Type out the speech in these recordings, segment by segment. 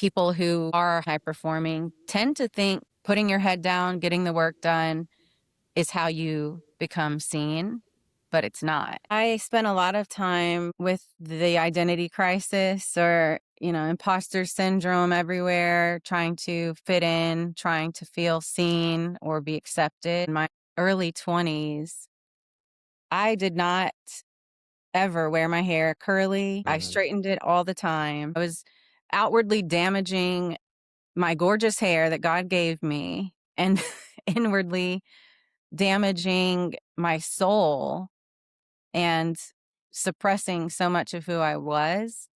People who are high performing tend to think putting your head down, getting the work done is how you become seen, but it's not. I spent a lot of time with the identity crisis or, imposter syndrome everywhere, trying to fit in, trying to feel seen or be accepted. In my early 20s, I did not ever wear my hair curly. I straightened it all the time. I was outwardly damaging my gorgeous hair that God gave me and inwardly damaging my soul and suppressing so much of who I was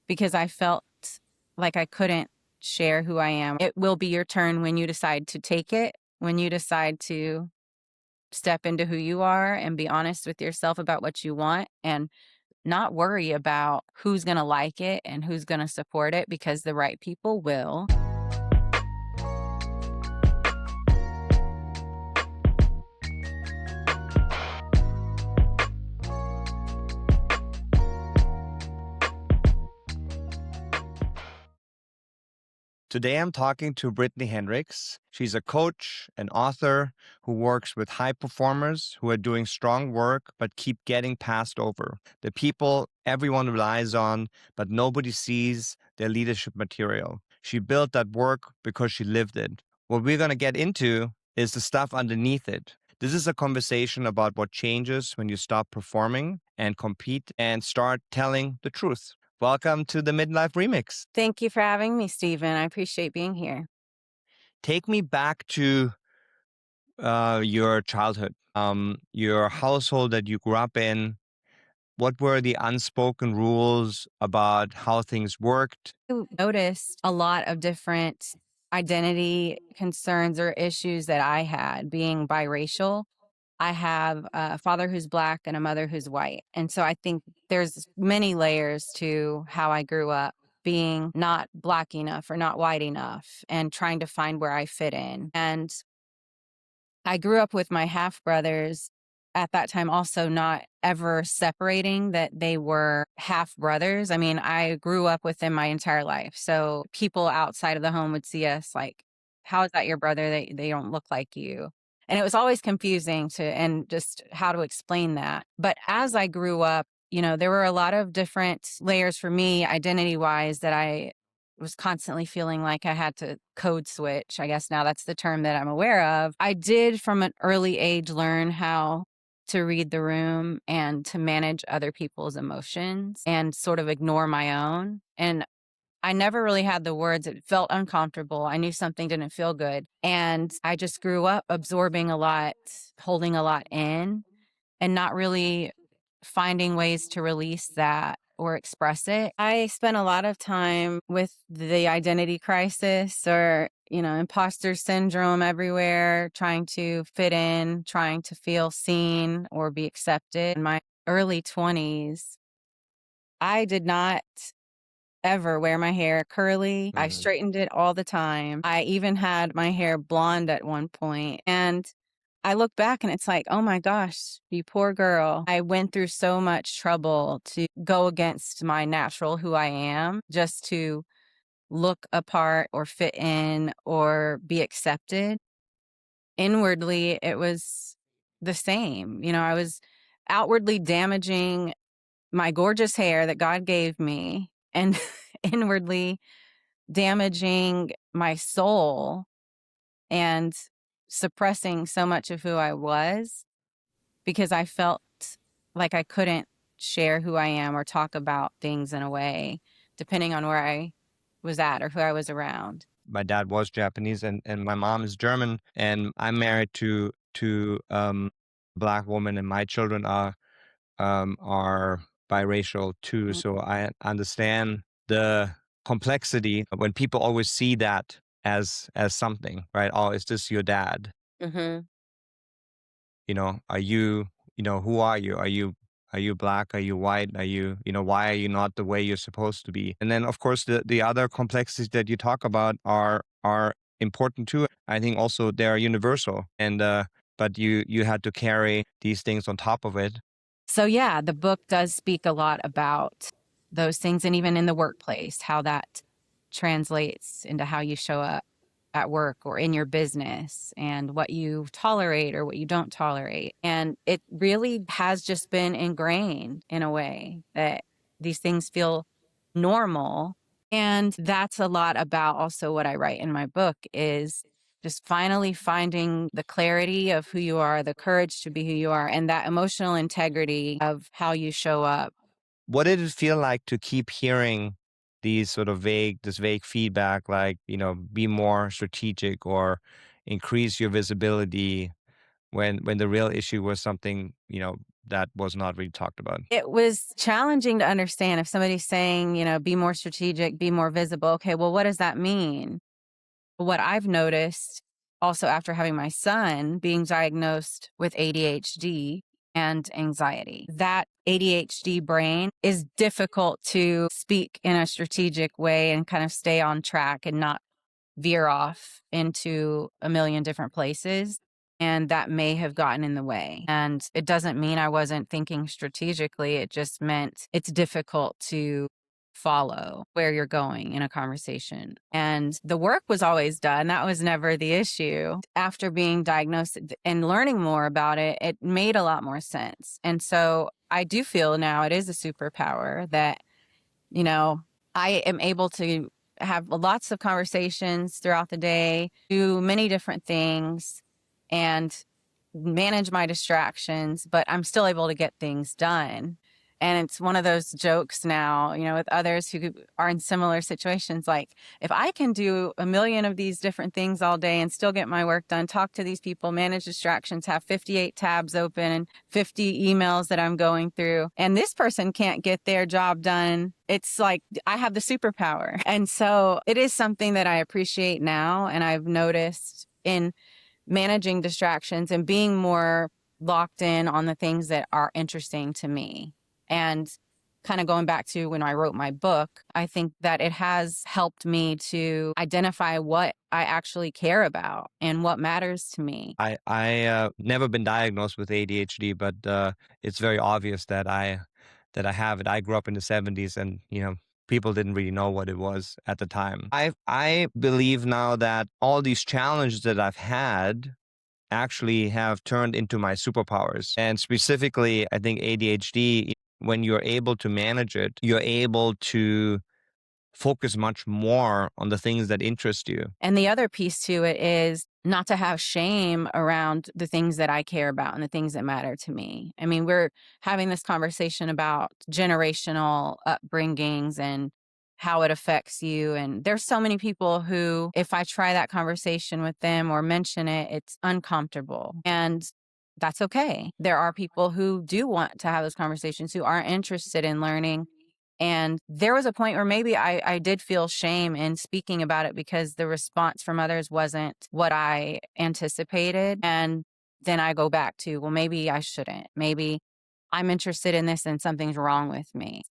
because I felt like I couldn't share who I am. It will be your turn when you decide to take it, when you decide to step into who you are and be honest with yourself about what you want and not worry about who's going to like it and who's going to support it because the right people will. Today, I'm talking to Brittanni Hendricks. She's a coach, an author who works with high performers who are doing strong work but keep getting passed over. The people everyone relies on, but nobody sees their leadership material. She built that work because she lived it. What we're going to get into is the stuff underneath it. This is a conversation about what changes when you stop performing and compete and start telling the truth. Welcome to the Midlife Remix. Thank you for having me, Stephen. I appreciate being here. Take me back to your childhood, your household that you grew up in. What were the unspoken rules about how things worked? I noticed a lot of different identity concerns or issues that I had being biracial. I have a father who's Black and a mother who's white. And so I think there's many layers to how I grew up being not Black enough or not white enough and trying to find where I fit in. And I grew up with my half brothers at that time, also not ever separating that they were half brothers. I mean, I grew up with them my entire life. So people outside of the home would see us like, how is that your brother? They don't look like you. And it was always confusing and just how to explain that. But as I grew up, there were a lot of different layers for me identity wise that I was constantly feeling like I had to code switch. I guess now that's the term that I'm aware of. I did from an early age learn how to read the room and to manage other people's emotions and sort of ignore my own. And I never really had the words. It felt uncomfortable. I knew something didn't feel good. And I just grew up absorbing a lot, holding a lot in, and not really finding ways to release that or express it. I spent a lot of time with the identity crisis or, imposter syndrome everywhere, trying to fit in, trying to feel seen or be accepted. In my early 20s, I did not ever wear my hair curly. I straightened it all the time. I even had my hair blonde at one point. And I look back and it's like, oh my gosh, you poor girl. I went through so much trouble to go against my natural who I am just to look apart or fit in or be accepted. Inwardly, it was the same. I was outwardly damaging my gorgeous hair that God gave me and inwardly damaging my soul and suppressing so much of who I was because I felt like I couldn't share who I am or talk about things in a way, depending on where I was at or who I was around. My dad was Japanese and my mom is German, and I'm married to Black woman, and my children are biracial too. So I understand the complexity when people always see that as something, right? Oh, is this your dad? Mm-hmm. Are you, who are you? Are you Black? Are you white? Are you, why are you not the way you're supposed to be? And then, of course, the other complexities that you talk about are important too. I think also they are universal, and but you had to carry these things on top of it. So yeah, the book does speak a lot about those things, and even in the workplace, how that translates into how you show up at work or in your business, and what you tolerate or what you don't tolerate. And it really has just been ingrained in a way that these things feel normal. And that's a lot about also what I write in my book, is just finally finding the clarity of who you are, the courage to be who you are, and that emotional integrity of how you show up. What did it feel like to keep hearing these sort of this vague feedback, like, be more strategic or increase your visibility when the real issue was something, that was not really talked about? It was challenging to understand if somebody's saying, be more strategic, be more visible. Okay, well, what does that mean? What I've noticed also after having my son being diagnosed with ADHD and anxiety, that ADHD brain is difficult to speak in a strategic way and kind of stay on track and not veer off into a million different places. And that may have gotten in the way. And it doesn't mean I wasn't thinking strategically. It just meant it's difficult to follow where you're going in a conversation. And the work was always done. That was never the issue. After being diagnosed and learning more about it, it made a lot more sense. And so I do feel now it is a superpower that, you know, I am able to have lots of conversations throughout the day, do many different things, and manage my distractions, but I'm still able to get things done. And it's one of those jokes now, with others who are in similar situations. Like, if I can do a million of these different things all day and still get my work done, talk to these people, manage distractions, have 58 tabs open and 50 emails that I'm going through, and this person can't get their job done, it's like I have the superpower. And so it is something that I appreciate now. And I've noticed in managing distractions and being more locked in on the things that are interesting to me. And kind of going back to when I wrote my book, I think that it has helped me to identify what I actually care about and what matters to me. I never been diagnosed with ADHD, but it's very obvious that I have it. I grew up in the 70s, and people didn't really know what it was at the time. I believe now that all these challenges that I've had actually have turned into my superpowers. And specifically, I think ADHD, when you're able to manage it, you're able to focus much more on the things that interest you. And the other piece to it is not to have shame around the things that I care about and the things that matter to me. I mean, we're having this conversation about generational upbringings and how it affects you. And there's so many people who, if I try that conversation with them or mention it, it's uncomfortable. And that's okay. There are people who do want to have those conversations, who aren't interested in learning. And there was a point where maybe I did feel shame in speaking about it because the response from others wasn't what I anticipated. And then I go back to, well, maybe I shouldn't. Maybe I'm interested in this and something's wrong with me.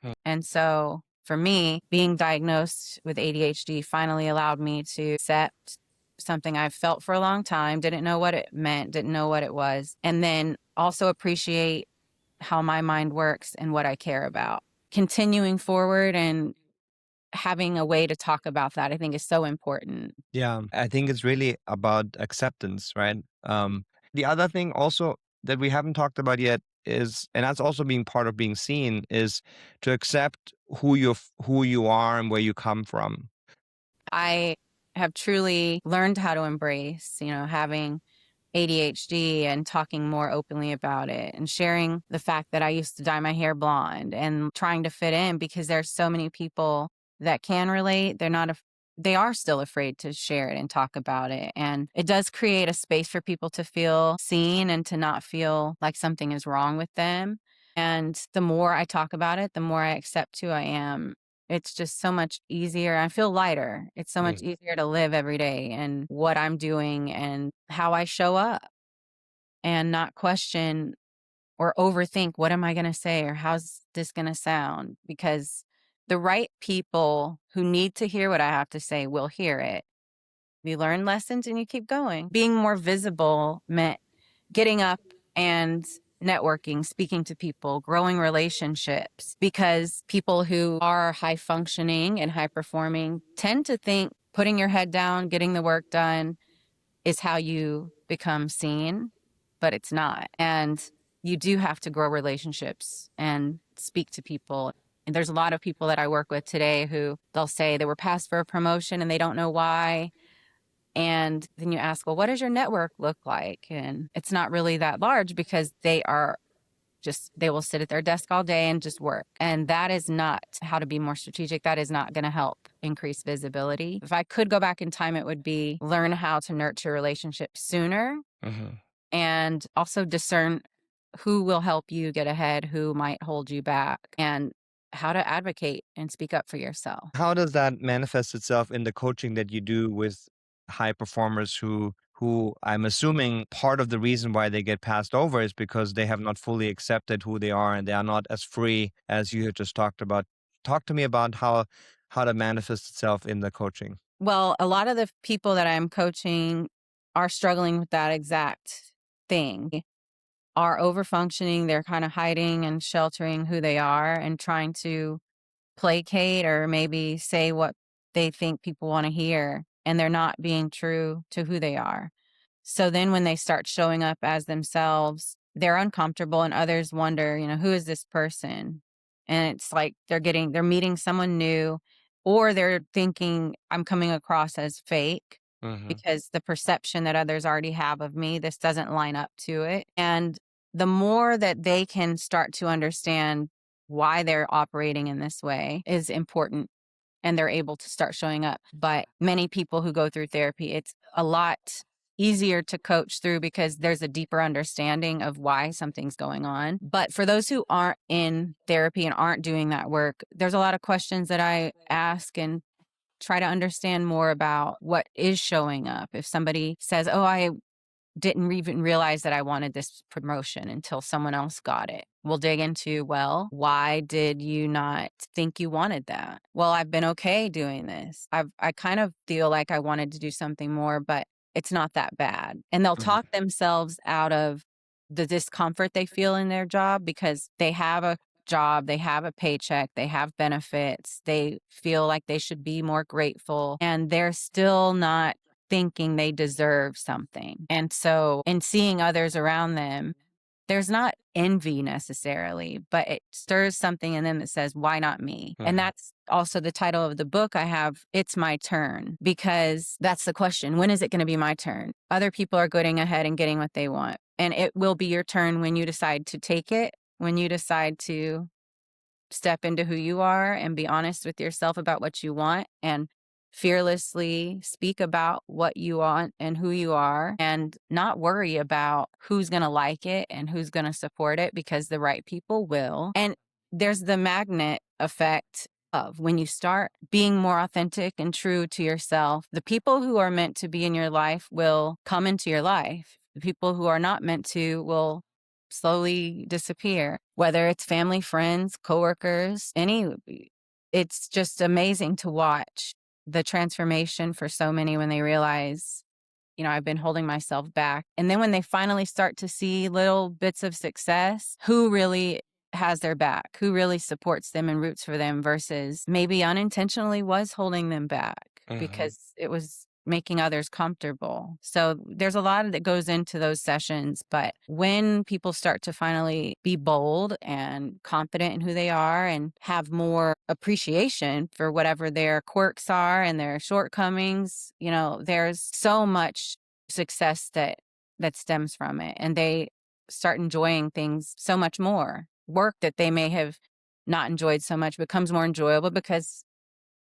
Hmm. And so for me, being diagnosed with ADHD finally allowed me to accept something I've felt for a long time, didn't know what it meant, didn't know what it was, and then also appreciate how my mind works and what I care about. Continuing forward and having a way to talk about that, I think, is so important. Yeah, I think it's really about acceptance, right? The other thing also that we haven't talked about yet is, and that's also being part of being seen, is to accept who you are and where you come from. I have truly learned how to embrace, having ADHD and talking more openly about it and sharing the fact that I used to dye my hair blonde and trying to fit in because there's so many people that can relate. They are still afraid to share it and talk about it. And it does create a space for people to feel seen and to not feel like something is wrong with them. And the more I talk about it, the more I accept who I am. It's just so much easier. I feel lighter. It's so much easier to live every day and what I'm doing and how I show up and not question or overthink what am I going to say or how's this going to sound, because the right people who need to hear what I have to say will hear it. You learn lessons and you keep going. Being more visible meant getting up and networking, speaking to people, growing relationships, because people who are high functioning and high performing tend to think putting your head down, getting the work done is how you become seen, but it's not. And you do have to grow relationships and speak to people. And there's a lot of people that I work with today who they'll say they were passed for a promotion and they don't know why. And then you ask, well, what does your network look like? And it's not really that large because they will sit at their desk all day and just work. And that is not how to be more strategic. That is not going to help increase visibility. If I could go back in time, it would be learn how to nurture relationships sooner Mhm. and also discern who will help you get ahead, who might hold you back, and how to advocate and speak up for yourself. How does that manifest itself in the coaching that you do with high performers who I'm assuming part of the reason why they get passed over is because they have not fully accepted who they are and they are not as free as you had just talked about. Talk to me about how that manifests itself in the coaching. Well, a lot of the people that I'm coaching are struggling with that exact thing, are overfunctioning. They're kind of hiding and sheltering who they are and trying to placate or maybe say what they think people want to hear. And they're not being true to who they are. So then when they start showing up as themselves, they're uncomfortable and others wonder, who is this person? And it's like they're meeting someone new or they're thinking I'm coming across as fake Hmm. because the perception that others already have of me, this doesn't line up to it. And the more that they can start to understand why they're operating in this way is important and they're able to start showing up. But many people who go through therapy, it's a lot easier to coach through because there's a deeper understanding of why something's going on. But for those who aren't in therapy and aren't doing that work, there's a lot of questions that I ask and try to understand more about what is showing up. If somebody says, "Oh, I didn't even realize that I wanted this promotion until someone else got it." We'll dig into, well, why did you not think you wanted that? Well, I've been okay doing this. I kind of feel like I wanted to do something more, but it's not that bad. And they'll talk themselves out of the discomfort they feel in their job because they have a job, they have a paycheck, they have benefits, they feel like they should be more grateful, and they're still not thinking they deserve something. And so, in seeing others around them, there's not envy necessarily, but it stirs something in them that says, why not me? And Hmm. that's also the title of the book I have, It's My Turn, because that's the question. When is it going to be my turn? Other people are getting ahead and getting what they want. And it will be your turn when you decide to take it, when you decide to step into who you are and be honest with yourself about what you want and fearlessly speak about what you want and who you are and not worry about who's going to like it and who's going to support it because the right people will. And there's the magnet effect of when you start being more authentic and true to yourself, the people who are meant to be in your life will come into your life. The people who are not meant to will slowly disappear, whether it's family, friends, coworkers, it's just amazing to watch the transformation for so many when they realize, I've been holding myself back. And then when they finally start to see little bits of success, who really has their back, who really supports them and roots for them versus maybe unintentionally was holding them back Hmm. because it was making others comfortable. So there's a lot that goes into those sessions. But when people start to finally be bold and confident in who they are and have more appreciation for whatever their quirks are and their shortcomings, there's so much success that stems from it. And they start enjoying things so much more. Work that they may have not enjoyed so much becomes more enjoyable because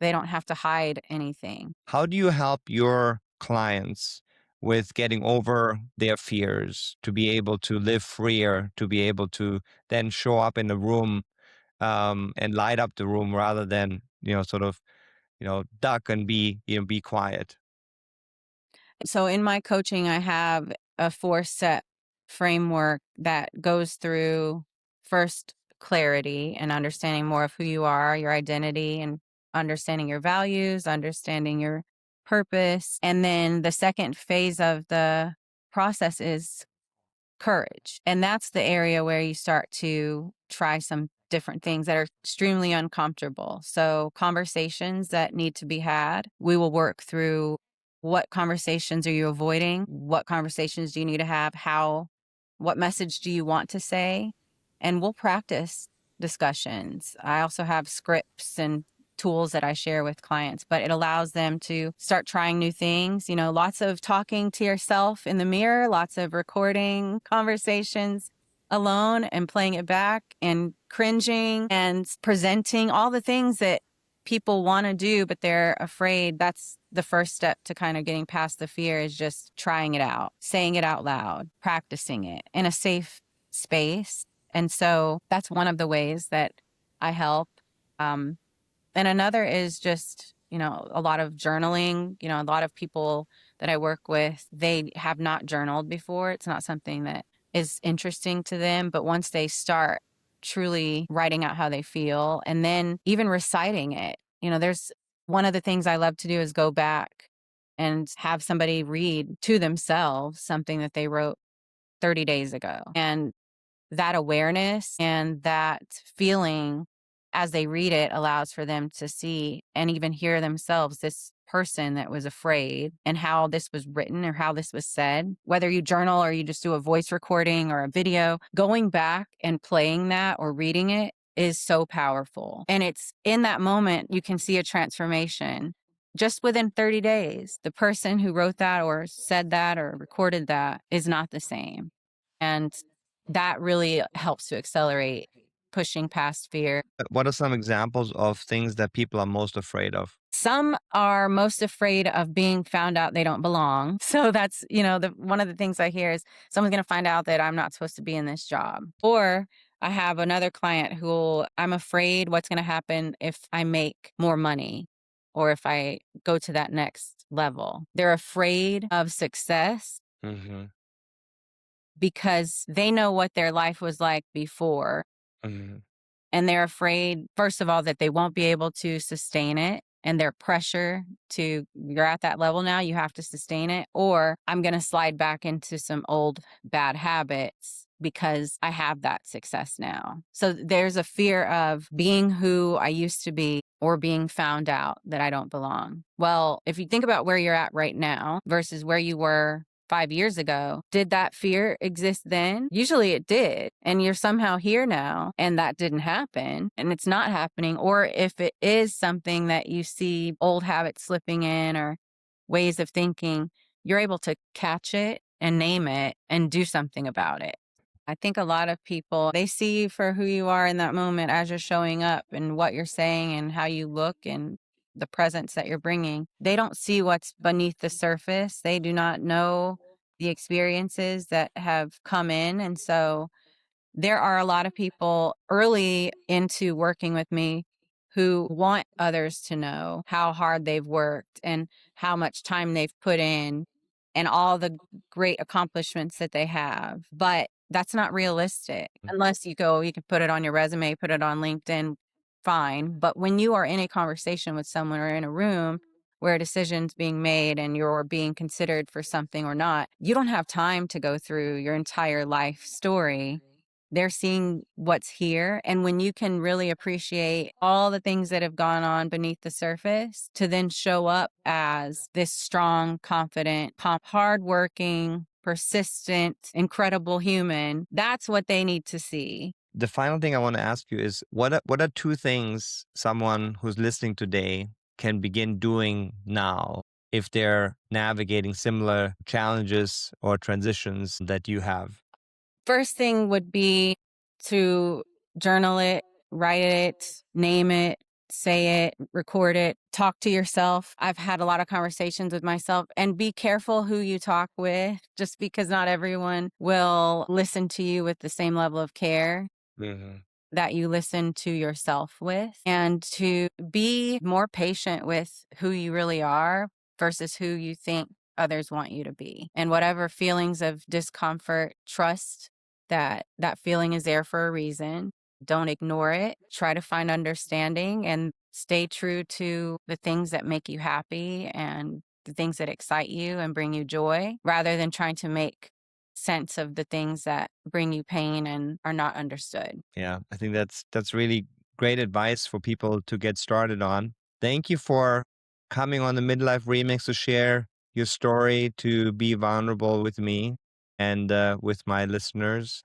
they don't have to hide anything. How do you help your clients with getting over their fears, to be able to live freer, to be able to then show up in the room and light up the room rather than, sort of, duck and be quiet? So in my coaching, I have a 4-step framework that goes through first clarity and understanding more of who you are, your identity, and understanding your values, understanding your purpose. And then the second phase of the process is courage. And that's the area where you start to try some different things that are extremely uncomfortable. So, conversations that need to be had, we will work through what conversations are you avoiding? What conversations do you need to have? What message do you want to say? And we'll practice discussions. I also have scripts and tools that I share with clients, but it allows them to start trying new things. Lots of talking to yourself in the mirror, lots of recording conversations alone and playing it back and cringing and presenting all the things that people want to do, but they're afraid. That's the first step to kind of getting past the fear, is just trying it out, saying it out loud, practicing it in a safe space. And so that's one of the ways that I help. And another is just, a lot of journaling. A lot of people that I work with, they have not journaled before. It's not something that is interesting to them. But once they start truly writing out how they feel and then even reciting it, there's one of the things I love to do is go back and have somebody read to themselves something that they wrote 30 days ago. And that awareness and that feeling as they read it allows for them to see and even hear themselves, this person that was afraid, and how this was written or how this was said. Whether you journal or you just do a voice recording or a video, going back and playing that or reading it is so powerful. And it's in that moment you can see a transformation. Just within 30 days, the person who wrote that or said that or recorded that is not the same. And that really helps to accelerate pushing past fear. What are some examples of things that people are most afraid of? Some are most afraid of being found out they don't belong. So that's, one of the things I hear is someone's going to find out that I'm not supposed to be in this job. Or I have another client who I'm afraid what's going to happen if I make more money or if I go to that next level. They're afraid of success Mm-hmm. because they know what their life was like before. Mm-hmm. And they're afraid, first of all, that they won't be able to sustain it. And their pressure to, you're at that level now, you have to sustain it. Or I'm going to slide back into some old bad habits because I have that success now. So there's a fear of being who I used to be or being found out that I don't belong. Well, if you think about where you're at right now versus where you were 5 years ago, did that fear exist then? Usually it did. And you're somehow here now and that didn't happen and it's not happening. Or if it is something that you see old habits slipping in or ways of thinking, you're able to catch it and name it and do something about it. I think a lot of people, they see you for who you are in that moment as you're showing up and what you're saying and how you look and the presence that you're bringing. They don't see what's beneath the surface. They do not know the experiences that have come in. And so there are a lot of people early into working with me who want others to know how hard they've worked and how much time they've put in and all the great accomplishments that they have. But that's not realistic unless you can put it on your resume, put it on LinkedIn, fine. But when you are in a conversation with someone or in a room where a decision's being made and you're being considered for something or not, you don't have time to go through your entire life story. They're seeing what's here. And when you can really appreciate all the things that have gone on beneath the surface, to then show up as this strong, confident, hardworking, persistent, incredible human, that's what they need to see. The final thing I want to ask you is what are two things someone who's listening today can begin doing now if they're navigating similar challenges or transitions that you have? First thing would be to journal it, write it, name it, say it, record it, talk to yourself. I've had a lot of conversations with myself, and be careful who you talk with, just because not everyone will listen to you with the same level of care Mm-hmm. that you listen to yourself with, and to be more patient with who you really are versus who you think others want you to be. And whatever feelings of discomfort, trust that that feeling is there for a reason. Don't ignore it. Try to find understanding and stay true to the things that make you happy and the things that excite you and bring you joy, rather than trying to make sense of the things that bring you pain and are not understood. Yeah, I think that's really great advice for people to get started on. Thank you for coming on the Midlife Remix to share your story, to be vulnerable with me and with my listeners.